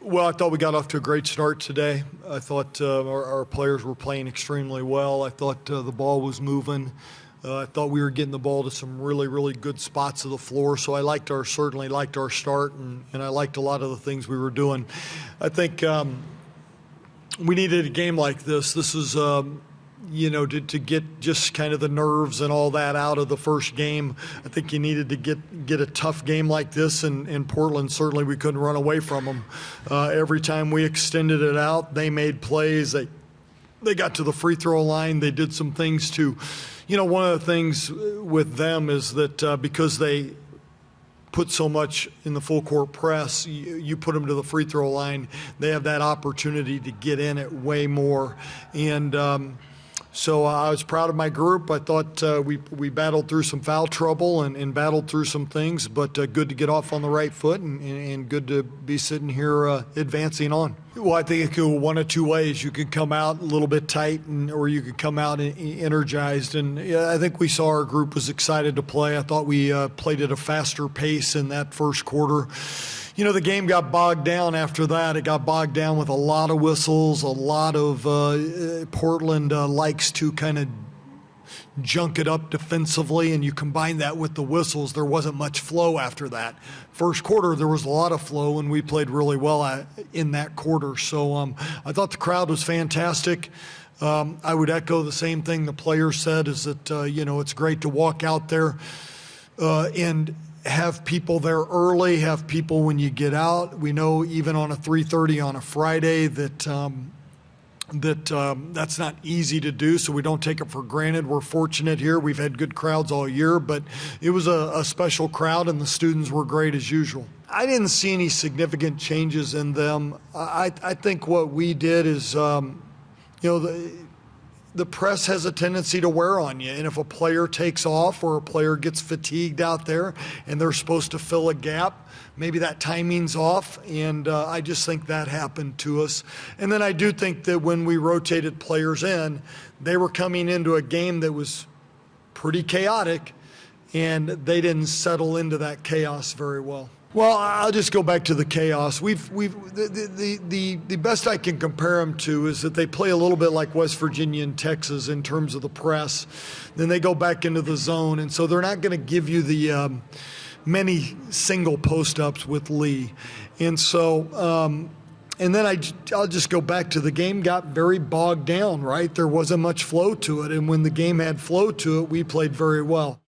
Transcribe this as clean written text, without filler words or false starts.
Well, I thought we got off to a great start today. I thought our players were playing extremely well. I thought the ball was moving. I thought we were getting the ball to some really, really good spots of the floor. So I certainly liked our start, and I liked a lot of the things we were doing. I think we needed a game like this. This is, to get just kind of the nerves and all that out of the first game. I think you needed to get a tough game like this, and in Portland, certainly we couldn't run away from them. Every time we extended it out, they made plays. They got to the free throw line. They did some things to, one of the things with them is that because they put so much in the full court press, you put them to the free throw line, they have that opportunity to get in it way more. And so I was proud of my group. I thought we battled through some foul trouble and battled through some things, but good to get off on the right foot and good to be sitting here advancing on. Well, I think it could go one of two ways. You could come out a little bit tight, or you could come out energized. And I think we saw our group was excited to play. I thought we played at a faster pace in that first quarter. The game got bogged down after that. It got bogged down with a lot of whistles, a lot of Portland likes to kind of junk it up defensively, and you combine that with the whistles, there wasn't much flow after that. First quarter, there was a lot of flow, and we played really well in that quarter. So I thought the crowd was fantastic. I would echo the same thing the players said, is that, it's great to walk out there and have people there early, have people when you get out. We know even on a 3:30 on a Friday that that's not easy to do, so we don't take it for granted. We're fortunate here. We've had good crowds all year, but it was a special crowd, and the students were great as usual. I didn't see any significant changes in them. I think what we did is, the press has a tendency to wear on you, and if a player takes off or a player gets fatigued out there and they're supposed to fill a gap, maybe that timing's off, and I just think that happened to us. And then I do think that when we rotated players in, they were coming into a game that was pretty chaotic, and they didn't settle into that chaos very well. Well, I'll just go back to the chaos. The best I can compare them to is that they play a little bit like West Virginia and Texas in terms of the press. Then they go back into the zone, and so they're not going to give you the many single post-ups with Lee. And so, and then I'll just go back to the game got very bogged down, right? There wasn't much flow to it, and when the game had flow to it, we played very well.